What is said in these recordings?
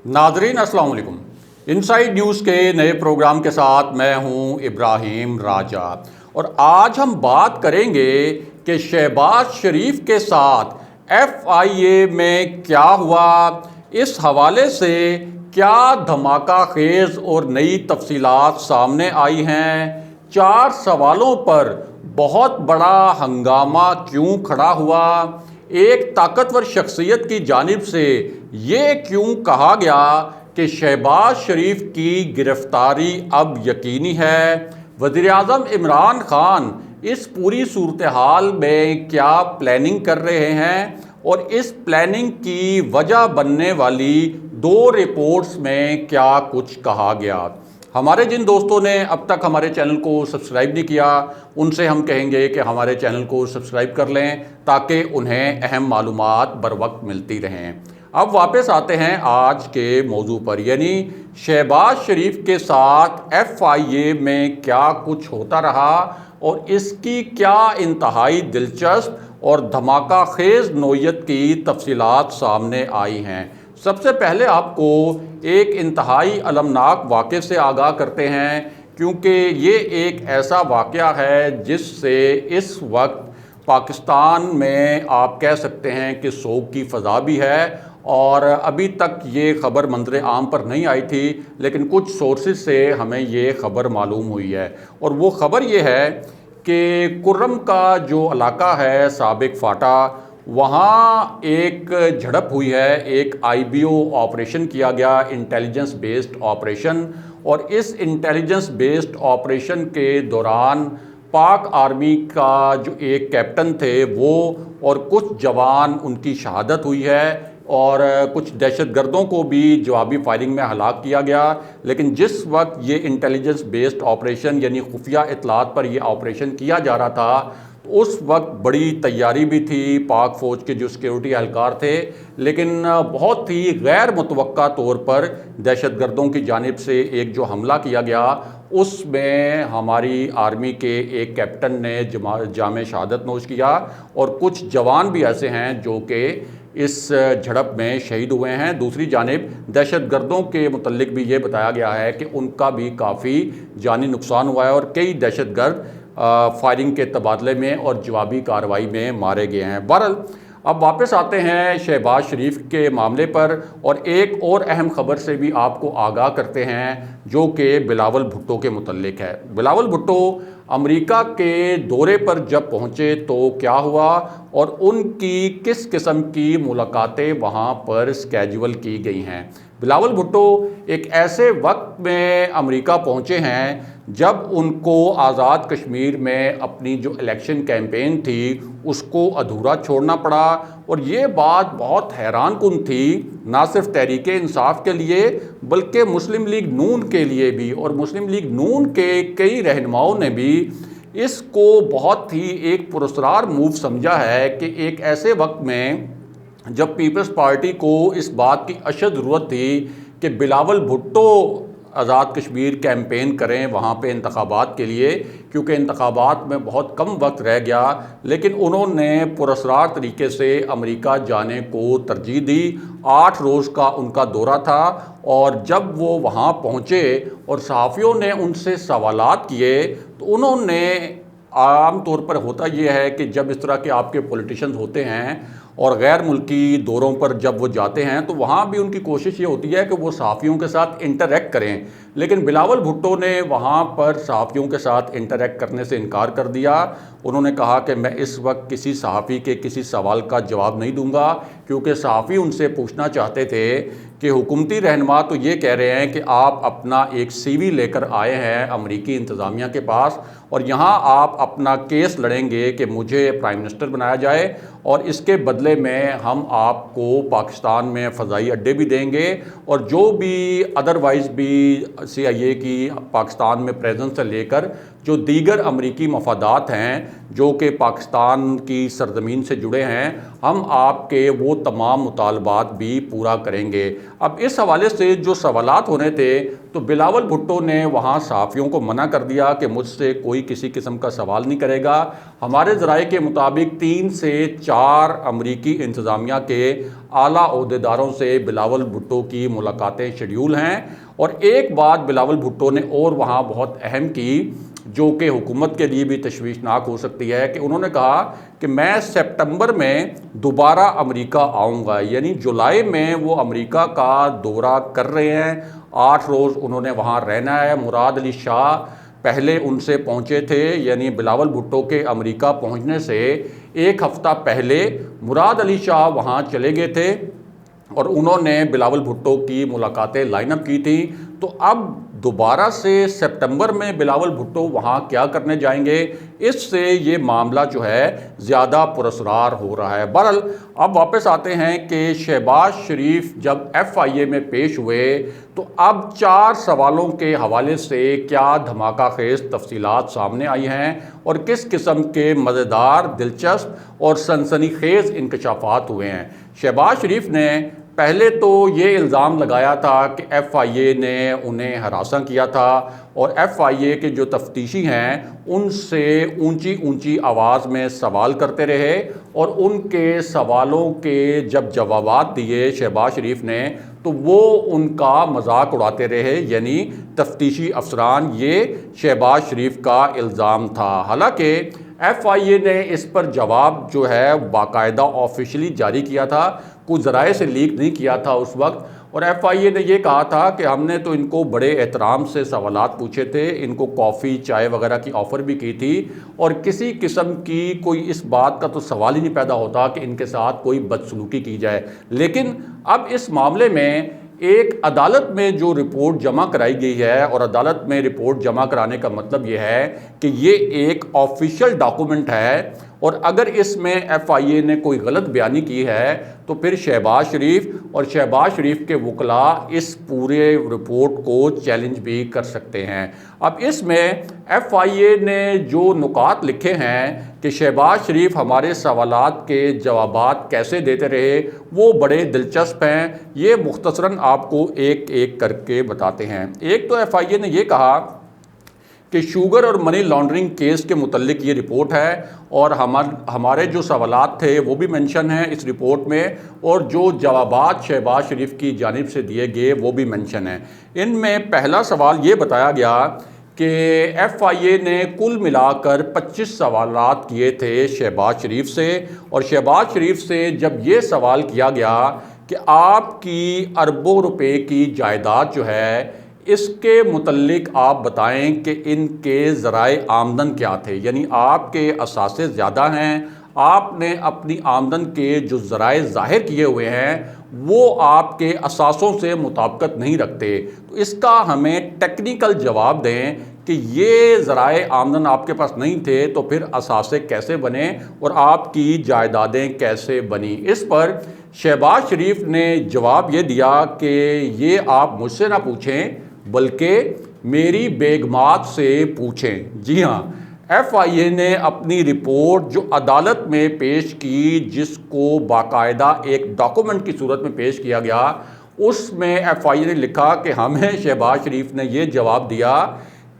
नाजरीन अस्सलाम वालेकुम। इनसाइड न्यूज़ के नए प्रोग्राम के साथ मैं हूं इब्राहिम राजा और आज हम बात करेंगे कि शहबाज शरीफ के साथ FIA में क्या हुआ। इस हवाले से क्या धमाका खेज और नई तफसीलात सामने आई हैं। 4 सवालों पर बहुत बड़ा हंगामा क्यों खड़ा हुआ। एक ताकतवर शख्सियत की जानिब से ये क्यों कहा गया कि शहबाज शरीफ की गिरफ्तारी अब यकीनी है। वज़ीर-ए-आज़म इमरान खान इस पूरी सूरत हाल में क्या प्लानिंग कर रहे हैं और इस प्लानिंग की वजह बनने वाली 2 रिपोर्ट्स में क्या कुछ कहा गया। हमारे जिन दोस्तों ने अब तक हमारे चैनल को सब्सक्राइब नहीं किया उनसे हम कहेंगे कि हमारे चैनल को सब्सक्राइब कर लें ताकि उन्हें अहम मालूमात बर वक्त मिलती रहें। अब वापस आते हैं आज के मौजू पर, यानी शहबाज शरीफ के साथ FIA में क्या कुछ होता रहा और इसकी क्या इंतहाई दिलचस्प और धमाका खेज नोयत की तफसीलात सामने आई हैं। सबसे पहले आपको एक इंतहाई अलमनाक वाक़े से आगाह करते हैं, क्योंकि ये एक ऐसा वाक़या है जिससे इस वक्त पाकिस्तान में आप कह सकते हैं कि सोग की फ़ज़ा भी है और अभी तक ये ख़बर मंजर आम पर नहीं आई थी, लेकिन कुछ सोर्सेज से हमें ये ख़बर मालूम हुई है। और वो ख़बर ये है कि कुर्रम का जो इलाका है साबिक फाटा, वहाँ एक झड़प हुई है, एक IBO ऑपरेशन किया गया, इंटेलिजेंस बेस्ड ऑपरेशन। और इस इंटेलिजेंस बेस्ड ऑपरेशन के दौरान पाक आर्मी का जो एक कैप्टन थे वो और कुछ जवान उनकी शहादत हुई है और कुछ दहशतगर्दों को भी जवाबी फायरिंग में हलाक किया गया। लेकिन जिस वक्त ये इंटेलिजेंस बेस्ड ऑपरेशन यानी खुफिया इतलात पर यह ऑपरेशन किया जा रहा था तो उस वक्त बड़ी तैयारी भी थी पाक फ़ौज के जो सिक्योरिटी एहलकार थे, लेकिन बहुत ही गैर मुतवक्का तौर पर दहशतगर्दों की जानिब से एक जो हमला किया गया उसमें हमारी आर्मी के एक कैप्टन ने जामे शहादत नोश किया और कुछ जवान भी ऐसे हैं जो कि इस झड़प में शहीद हुए हैं। दूसरी जानिब दहशतगर्दों के मुतल्लिक भी ये बताया गया है कि उनका भी काफ़ी जानी नुकसान हुआ है और कई दहशतगर्द फायरिंग के तबादले में और जवाबी कार्रवाई में मारे गए हैं। बहरहाल अब वापस आते हैं शहबाज शरीफ के मामले पर और एक और अहम ख़बर से भी आपको आगाह करते हैं जो कि बिलावल भुट्टो के मुतल्लिक है। बिलावल भुट्टो अमेरिका के दौरे पर जब पहुँचे तो क्या हुआ और उनकी किस किस्म की मुलाकातें वहाँ पर स्केड्यूल की गई हैं। बिलावल भुट्टो एक ऐसे वक्त में अमेरिका पहुँचे हैं जब उनको आज़ाद कश्मीर में अपनी जो इलेक्शन कैंपेन थी उसको अधूरा छोड़ना पड़ा। और ये बात बहुत हैरान कुन थी, ना सिर्फ तहरीके इंसाफ के लिए बल्कि मुस्लिम लीग नून के लिए भी, और मुस्लिम लीग नून के कई रहनुमाओं ने भी इसको बहुत ही एक पुरस्कार मूव समझा है कि एक ऐसे वक्त में जब पीपल्स पार्टी को इस बात की अशद ज़रूरत थी कि बिलावल भुट्टो आज़ाद कश्मीर कैंपेन करें वहाँ पे इंतखाबात के लिए, क्योंकि इंतखाबात में बहुत कम वक्त रह गया, लेकिन उन्होंने पुरस्कार तरीके से अमेरिका जाने को तरजीह दी। 8 रोज़ का उनका दौरा था और जब वो वहाँ पहुँचे और सहाफ़ियों ने उनसे सवालात किए तो उन्होंने, आम तौर पर होता यह है कि जब इस तरह के आपके पॉलिटिशियंस होते हैं और गैर मुल्की दौरों पर जब वो जाते हैं तो वहाँ भी उनकी कोशिश ये होती है कि वो सहाफ़ियों के साथ इंटरेक्ट करें, लेकिन बिलावल भुट्टो ने वहाँ पर सहाफ़ियों के साथ इंटरेक्ट करने से इनकार कर दिया। उन्होंने कहा कि मैं इस वक्त किसी सहाफ़ी के किसी सवाल का जवाब नहीं दूंगा, क्योंकि सहाफ़ी उनसे पूछना चाहते थे कि हुकूमती रहनुमा तो ये कह रहे हैं कि आप अपना एक CV लेकर आए हैं अमरीकी इंतज़ामिया के पास और यहाँ आप अपना केस लड़ेंगे कि मुझे प्राइम मिनिस्टर बनाया जाए और इसके बदले में हम आपको पाकिस्तान में फ़ज़ाई अड्डे भी देंगे और जो भी अदरवाइज़ भी CIA की पाकिस्तान में प्रेजेंस से लेकर जो दीगर अमरीकी मफादात हैं जो कि पाकिस्तान की सरजमीन से जुड़े हैं, हम आपके वो तमाम मुतालबात भी पूरा करेंगे। अब इस हवाले से जो सवालात होने थे तो बिलावल भुट्टो ने वहाँ सहाफ़ियों को मना कर दिया कि मुझसे कोई किसी किस्म का सवाल नहीं करेगा। हमारे ज़राए के मुताबिक 3 से 4 अमरीकी इंतज़ामिया के आला ओहदेदारों से बिलावल भुट्टो की मुलाकातें शेड्यूल हैं। और एक बात बिलावल भुट्टो ने और वहाँ बहुत अहम की जो कि हुकूमत के लिए भी तशवीशनाक हो सकती है कि उन्होंने कहा कि मैं सितंबर में दोबारा अमेरिका आऊँगा, यानी जुलाई में वो अमेरिका का दौरा कर रहे हैं। 8 रोज़ उन्होंने वहाँ रहना है। मुराद अली शाह पहले उनसे पहुँचे थे, यानी बिलावल भुट्टो के अमेरिका पहुँचने से 1 हफ़्ता पहले मुराद अली शाह वहाँ चले गए थे और उन्होंने बिलावल भुट्टो की मुलाकातें लाइनअप की थी। तो अब दोबारा से सितंबर में बिलावल भुट्टो वहाँ क्या करने जाएंगे, इससे ये मामला जो है ज़्यादा पुरस्कार हो रहा है। बहरहाल अब वापस आते हैं कि शहबाज शरीफ जब FIA में पेश हुए तो अब 4 सवालों के हवाले से क्या धमाका खेज़ तफसीलात सामने आई हैं और किस किस्म के मज़ेदार, दिलचस्प और सनसनीखेज़ इंकशाफात हुए हैं। शहबाज शरीफ ने पहले तो ये इल्ज़ाम लगाया था कि FIA ने उन्हें हरासा किया था और FIA के जो तफ्तीशी हैं उनसे ऊंची ऊंची आवाज़ में सवाल करते रहे और उनके सवालों के जब जवाबात दिए शहबाज शरीफ ने तो वो उनका मजाक उड़ाते रहे, यानी तफ्तीशी अफसरान। ये शहबाज शरीफ का इल्ज़ाम था। हालांकि FIA ने इस पर जवाब जो है बाकायदा ऑफिशियली जारी किया था, कुछ ज़राए से लीक नहीं किया था उस वक्त। और FIA ने यह कहा था कि हमने तो इनको बड़े एहतराम से सवालात पूछे थे, इनको कॉफ़ी चाय वगैरह की ऑफ़र भी की थी और किसी किस्म की कोई इस बात का तो सवाल ही नहीं पैदा होता कि इनके साथ कोई बदसलूकी की जाए। लेकिन अब इस मामले में एक अदालत में जो रिपोर्ट जमा कराई गई है, और अदालत में रिपोर्ट जमा कराने का मतलब ये है कि ये एक ऑफिशियल डॉक्यूमेंट है और अगर इसमें FIA ने कोई गलत बयानी की है तो फिर शहबाज शरीफ और शहबाज शरीफ के वकला इस पूरे रिपोर्ट को चैलेंज भी कर सकते हैं। अब इसमें FIA ने जो नुकात लिखे हैं कि शहबाज शरीफ हमारे सवालात के जवाबात कैसे देते रहे वो बड़े दिलचस्प हैं। ये मुख्तसरन आपको एक एक करके बताते हैं। एक तो FIA ने यह कहा कि शुगर और मनी लॉन्ड्रिंग केस के मुतल्लिक ये रिपोर्ट है और हमारे जो सवालात थे वो भी मेंशन हैं इस रिपोर्ट में और जो जवाबात शहबाज शरीफ की जानिब से दिए गए वो भी मेंशन हैं। इनमें पहला सवाल ये बताया गया कि FIA ने कुल मिलाकर 25 सवालात किए थे शहबाज शरीफ से और शहबाज शरीफ से जब ये सवाल किया गया कि आपकी अरबों रुपए की जायदाद जो है इसके मुतल्लिक आप बताएं कि इनके ज़राए आमदन क्या थे, यानी आपके असासे ज़्यादा हैं, आपने अपनी आमदन के जो ज़राए ज़ाहिर किए हुए हैं वो आपके असासों से मुताबिकत नहीं रखते। तो इसका हमें टेक्निकल जवाब दें कि ये ज़राए आमदन आपके पास नहीं थे तो फिर असासे कैसे बने और आपकी जायदादें कैसे बनी। इस पर शहबाज शरीफ ने जवाब ये दिया कि ये आप मुझसे ना पूछें बल्कि मेरी बेगमात से पूछें। जी हाँ, FIA ने अपनी रिपोर्ट जो अदालत में पेश की, जिसको बाकायदा एक डॉक्यूमेंट की सूरत में पेश किया गया, उसमें FIA ने लिखा कि हमें शहबाज शरीफ ने ये जवाब दिया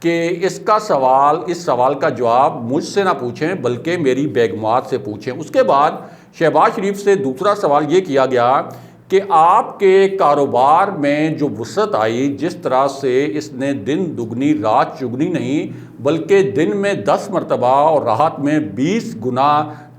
कि इस सवाल का जवाब मुझसे ना पूछें बल्कि मेरी बेगमात से पूछें। उसके बाद शहबाज शरीफ से दूसरा सवाल ये किया गया कि आपके कारोबार में जो वुसअत आई, जिस तरह से इसने दिन दुगनी रात चुगनी नहीं बल्कि दिन में 10 मरतबा और राहत में 20 गुना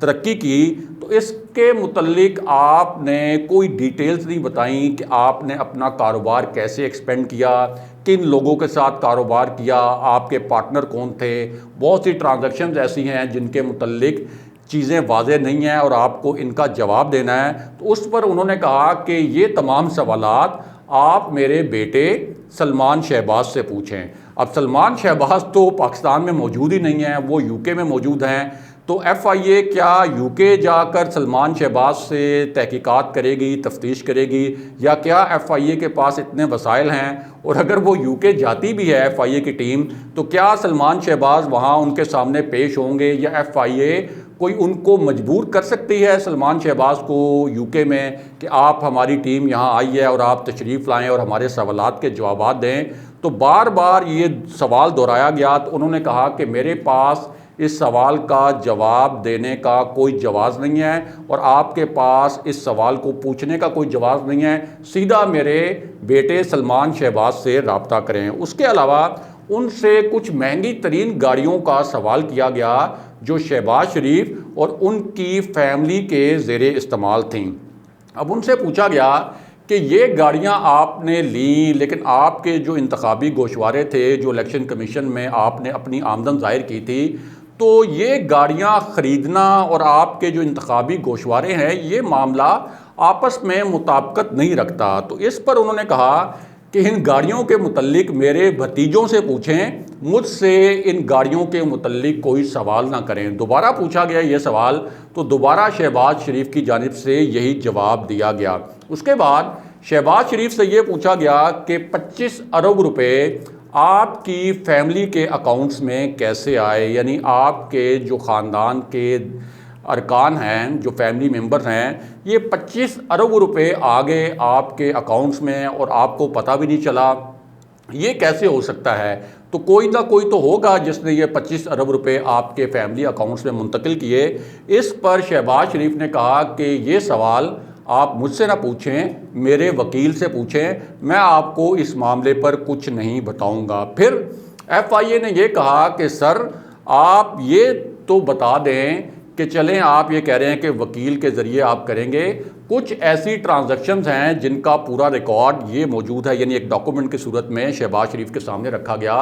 तरक्की की, तो इसके मुतल्लिक आपने कोई डिटेल्स नहीं बताई कि आपने अपना कारोबार कैसे एक्सपेंड किया, किन लोगों के साथ कारोबार किया, आपके पार्टनर कौन थे। बहुत सी ट्रांजैक्शंस ऐसी हैं जिनके मुतल्लिक चीज़ें वाज़ेह नहीं हैं और आपको इनका जवाब देना है। तो उस पर उन्होंने कहा कि ये तमाम सवालात आप मेरे बेटे सलमान शहबाज से पूछें। अब सलमान शहबाज तो पाकिस्तान में मौजूद ही नहीं है, वो UK में मौजूद हैं। तो FIA क्या UK जाकर सलमान शहबाज से तहकीकात करेगी, तफ्तीश करेगी, या क्या FIA के पास इतने वसाइल हैं? और अगर वो UK जाती भी है FIA की टीम, तो क्या सलमान शहबाज वहाँ उनके सामने पेश होंगे, या FIA कोई उनको मजबूर कर सकती है सलमान शहबाज को UK में कि आप हमारी टीम यहाँ आई है और आप तशरीफ़ लाएँ और हमारे सवालात के जवाब दें? तो बार बार ये सवाल दोहराया गया, तो उन्होंने कहा कि मेरे पास इस सवाल का जवाब देने का कोई जवाब नहीं है और आपके पास इस सवाल को पूछने का कोई जवाब नहीं है, सीधा मेरे बेटे सलमान शहबाज से रब्ता करें। उसके अलावा उनसे कुछ महंगी तरीन गाड़ियों का सवाल किया गया जो शहबाज शरीफ और उनकी फैमिली के ज़ेरे इस्तेमाल थीं। अब उनसे पूछा गया कि ये गाड़ियां आपने ली, लेकिन आपके जो इंतखाबी गोशवारे थे, जो इलेक्शन कमीशन में आपने अपनी आमदन ज़ाहिर की थी, तो ये गाड़ियां ख़रीदना और आपके जो इंतखाबी गोशवारे हैं, ये मामला आपस में मुताबिकत नहीं रखता। तो इस पर उन्होंने कहा कि इन गाड़ियों के मुतल्लिक मेरे भतीजों से पूछें, मुझसे इन गाड़ियों के मुतल्लिक कोई सवाल ना करें। दोबारा पूछा गया ये सवाल, तो दोबारा शहबाज शरीफ की जानिब से यही जवाब दिया गया। उसके बाद शहबाज शरीफ से ये पूछा गया कि 25 अरब रुपए आपकी फैमिली के अकाउंट्स में कैसे आए, यानी आपके जो ख़ानदान के अरकान हैं, जो फैमिली मेंबर्स हैं, ये 25 अरब रुपए आ गए आपके अकाउंट्स में और आपको पता भी नहीं चला। ये कैसे हो सकता है? तो कोई ना कोई तो होगा जिसने ये 25 अरब रुपए आपके फैमिली अकाउंट्स में मुंतकिल किए। इस पर शहबाज शरीफ ने कहा कि ये सवाल आप मुझसे ना पूछें, मेरे वकील से पूछें, मैं आपको इस मामले पर कुछ नहीं बताऊंगा। फिर FIA ने ये कहा कि सर आप ये तो बता दें कि चलें, आप ये कह रहे हैं कि वकील के ज़रिए आप करेंगे, कुछ ऐसी ट्रांजैक्शंस हैं जिनका पूरा रिकॉर्ड ये मौजूद है, यानी एक डॉक्यूमेंट की सूरत में शहबाज शरीफ के सामने रखा गया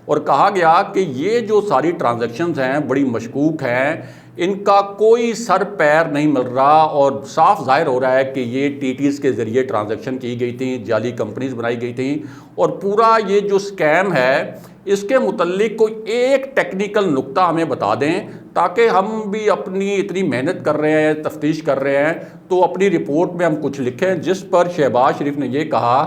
और कहा गया कि ये जो सारी ट्रांजैक्शंस हैं बड़ी मशकूक हैं, इनका कोई सर पैर नहीं मिल रहा और साफ जाहिर हो रहा है कि ये TTs के ज़रिए ट्रांजैक्शन की गई थी, जाली कंपनीज बनाई गई थी और पूरा ये जो स्कैम है इसके मुतल्लिक कोई एक टेक्निकल नुक्ता हमें बता दें ताकि हम भी अपनी इतनी मेहनत कर रहे हैं, तफ्तीश कर रहे हैं, तो अपनी रिपोर्ट में हम कुछ लिखें। जिस पर शहबाज शरीफ ने ये कहा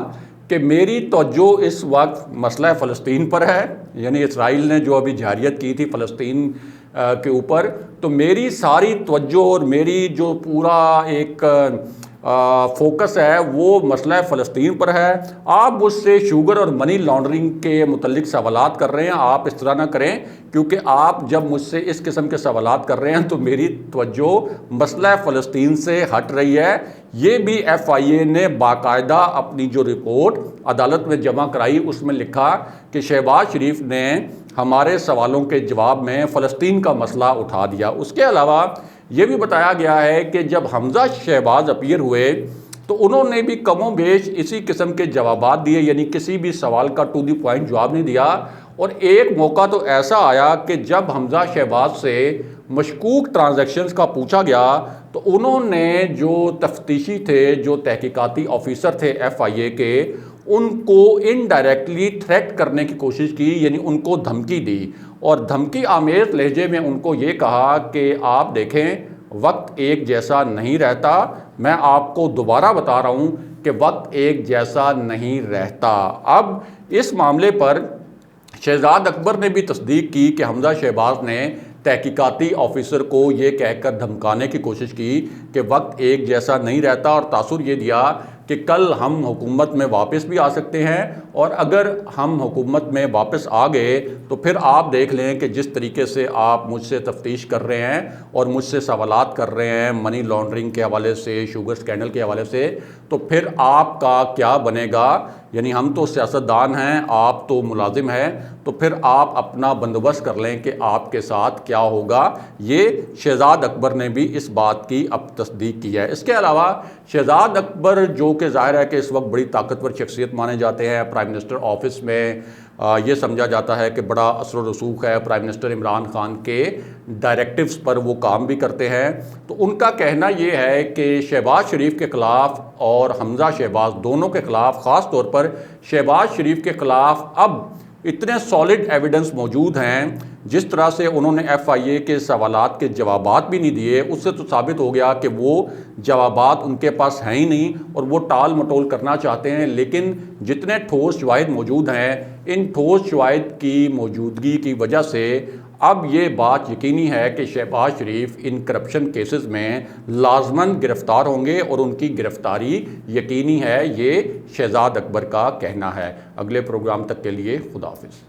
कि मेरी तवज्जो इस वक्त मसला फ़लस्तीन पर है, यानी इसराइल ने जो अभी जारियत की थी फ़लस्तीन के ऊपर, तो मेरी सारी तवज्जो और मेरी जो पूरा एक फोकस है वो मसला फ़लस्तीन पर है। आप मुझसे शुगर और मनी लॉन्ड्रिंग के मुतल्लिक सवालात कर रहे हैं, आप इस तरह ना करें, क्योंकि आप जब मुझसे इस किस्म के सवालात कर रहे हैं तो मेरी तवज्जो मसला फ़लस्तीन से हट रही है। ये भी FIA ने बाकायदा अपनी जो रिपोर्ट अदालत में जमा कराई उसमें लिखा कि शहबाज शरीफ ने हमारे सवालों के जवाब में फ़लस्तीन का मसला उठा दिया। उसके अलावा ये भी बताया गया है कि जब हमज़ा शहबाज अपीयर हुए तो उन्होंने भी कमो बेश इसी किस्म के जवाबात दिए, यानी किसी भी सवाल का टू द पॉइंट जवाब नहीं दिया। और एक मौका तो ऐसा आया कि जब हमज़ा शहबाज से मशकूक ट्रांजैक्शंस का पूछा गया तो उन्होंने जो तफ्तीशी थे, जो तहकीकाती ऑफिसर थे FIA के, उनको इनडायरेक्टली थ्रेट करने की कोशिश की, यानी उनको धमकी दी और धमकी आमेज लहजे में उनको ये कहा कि आप देखें वक्त एक जैसा नहीं रहता, मैं आपको दोबारा बता रहा हूँ कि वक्त एक जैसा नहीं रहता। अब इस मामले पर शहजाद अकबर ने भी तस्दीक की कि हमज़ा शहबाज ने तहकीकाती ऑफिसर को ये कहकर धमकाने की कोशिश की कि वक्त एक जैसा नहीं रहता और तासुर ये दिया कि कल हम हुकूमत में वापस भी आ सकते हैं और अगर हम हुकूमत में वापस आ गए तो फिर आप देख लें कि जिस तरीके से आप मुझसे तफ्तीश कर रहे हैं और मुझसे सवालात कर रहे हैं मनी लॉन्ड्रिंग के हवाले से, शुगर स्कैंडल के हवाले से, तो फिर आपका क्या बनेगा। यानी हम तो सियासतदान हैं, आप तो मुलाजिम हैं, तो फिर आप अपना बंदोबस्त कर लें कि आपके साथ क्या होगा। ये शहजाद अकबर ने भी इस बात की अब तस्दीक की है। इसके अलावा शहजाद अकबर जो कि ज़ाहिर है कि इस वक्त बड़ी ताकतवर शख्सियत माने जाते हैं, प्राइम मिनिस्टर ऑफिस में ये समझा जाता है कि बड़ा असर रसूख है, प्राइम मिनिस्टर इमरान खान के डायरेक्टिव्स पर वो काम भी करते हैं। तो उनका कहना ये है कि शहबाज शरीफ के ख़िलाफ़ और हमज़ा शहबाज दोनों के ख़िलाफ़, ख़ास तौर पर शहबाज शरीफ के ख़िलाफ़ अब इतने सॉलिड एविडेंस मौजूद हैं, जिस तरह से उन्होंने FIA के सवालात के जवाबात भी नहीं दिए, उससे तो साबित हो गया कि वो जवाबात उनके पास हैं ही नहीं और वो टाल मटोल करना चाहते हैं। लेकिन जितने ठोस शवाहिद मौजूद हैं, इन ठोस शवाहिद की मौजूदगी की वजह से अब ये बात यकीनी है कि शहबाज शरीफ इन करप्शन केसेस में लाजमन गिरफ्तार होंगे और उनकी गिरफ्तारी यकीनी है, ये शहजाद अकबर का कहना है। अगले प्रोग्राम तक के लिए खुदा हाफिज़।